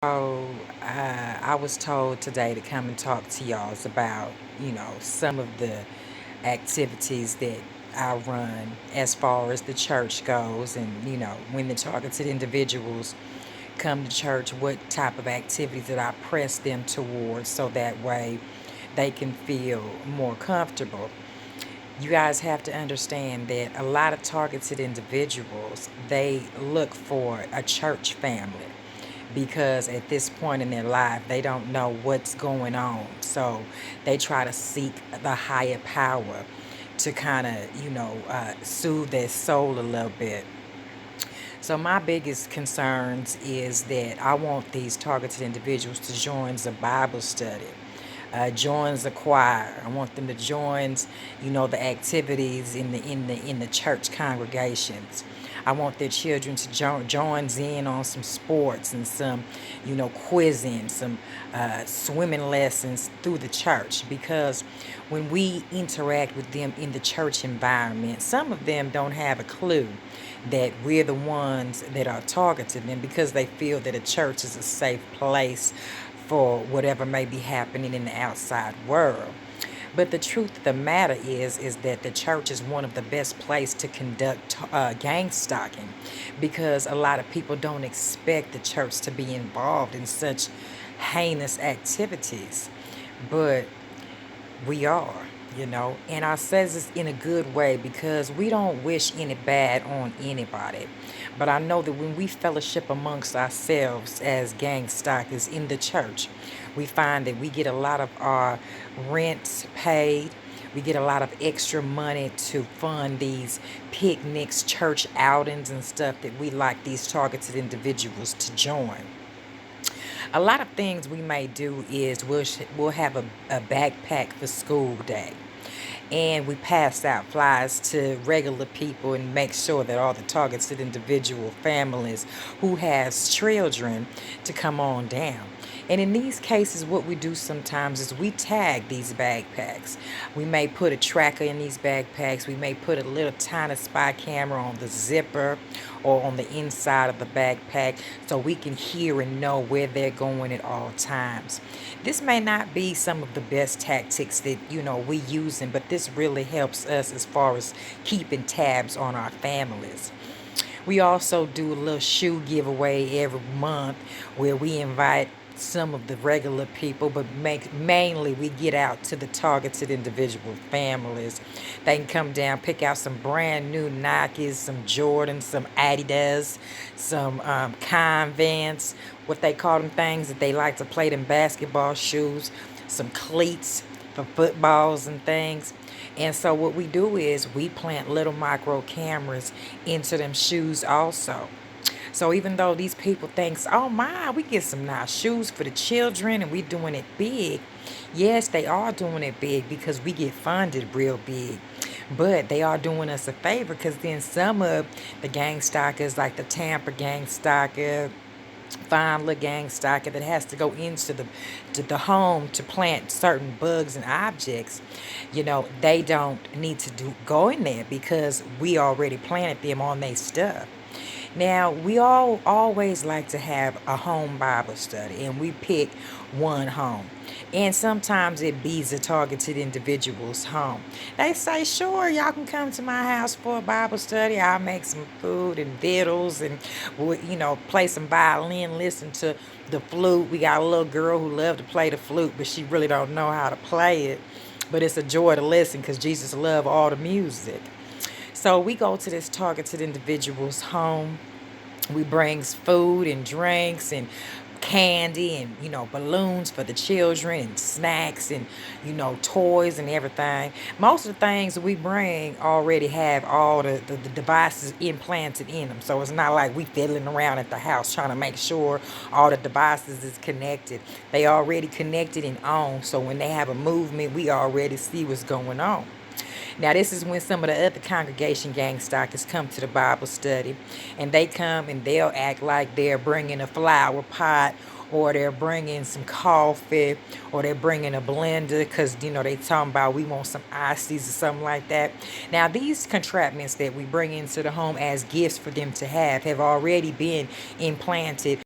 So, I was told today to come and talk to y'all about, some of the activities that I run as far as the church goes. And, when the targeted individuals come to church, what type of activities that I press them towards so that way they can feel more comfortable. You guys have to understand that a lot of targeted individuals, they look for a church family because at this point in their life they don't know what's going on, so they try to seek the higher power to kind of soothe their soul a little bit. So my biggest concerns is that I want these targeted individuals to join the Bible study, joins the choir. I want them to join, the activities in the church congregations. I want their children to join in on some sports and some, quizzing, some swimming lessons through the church. Because when we interact with them in the church environment, some of them don't have a clue that we're the ones that are targeting them because they feel that a church is a safe place for whatever may be happening in the outside world. But the truth of the matter is that the church is one of the best places to conduct gang stalking, because a lot of people don't expect the church to be involved in such heinous activities. But we are, and I says this in a good way because we don't wish any bad on anybody. But I know that when we fellowship amongst ourselves as gang stalkers in the church, we find that we get a lot of our rents paid. We get a lot of extra money to fund these picnics, church outings, and stuff that we like these targeted individuals to join. A lot of things we may do is we'll have a backpack for school day, and we pass out flyers to regular people and make sure that all the targeted individual families who has children to come on down. And in these cases, what we do sometimes is we tag these backpacks. We may put a tracker in these backpacks. We may put a little tiny spy camera on the zipper or on the inside of the backpack so we can hear and know where they're going at all times. This may not be some of the best tactics that, we using, but this really helps us as far as keeping tabs on our families. We also do a little shoe giveaway every month where we invite some of the regular people, but mainly we get out to the targeted individual families. They can come down, pick out some brand new Nikes, some Jordans, some Adidas, some Converse, what they call them things that they like to play them basketball shoes, some cleats for footballs and things. And so what we do is we plant little micro cameras into them shoes also. So even though these people thinks, oh my, we get some nice shoes for the children and we doing it big. Yes, they are doing it big because we get funded real big. But they are doing us a favor because then some of the gang stalkers, like the Tampa gang stalker, fine little gang stalker that has to go into the home to plant certain bugs and objects, they don't need to go in there because we already planted them on their stuff. Now, we all always like to have a home Bible study, and we pick one home. And sometimes it be a targeted individual's home. They say, sure, y'all can come to my house for a Bible study. I'll make some food and victuals and, we'll, play some violin, listen to the flute. We got a little girl who loves to play the flute, but she really don't know how to play it. But it's a joy to listen because Jesus loved all the music. So we go to this targeted individual's home. We brings food and drinks and candy and, balloons for the children and snacks and, toys and everything. Most of the things that we bring already have all the devices implanted in them. So it's not like we fiddling around at the house trying to make sure all the devices is connected. They already connected and on. So when they have a movement, we already see what's going on. Now, this is when some of the other congregation gang stalkers come to the Bible study, and they come and they'll act like they're bringing a flower pot, or they're bringing some coffee, or they're bringing a blender because, they talking about we want some ices or something like that. Now, these contraptions that we bring into the home as gifts for them to have already been implanted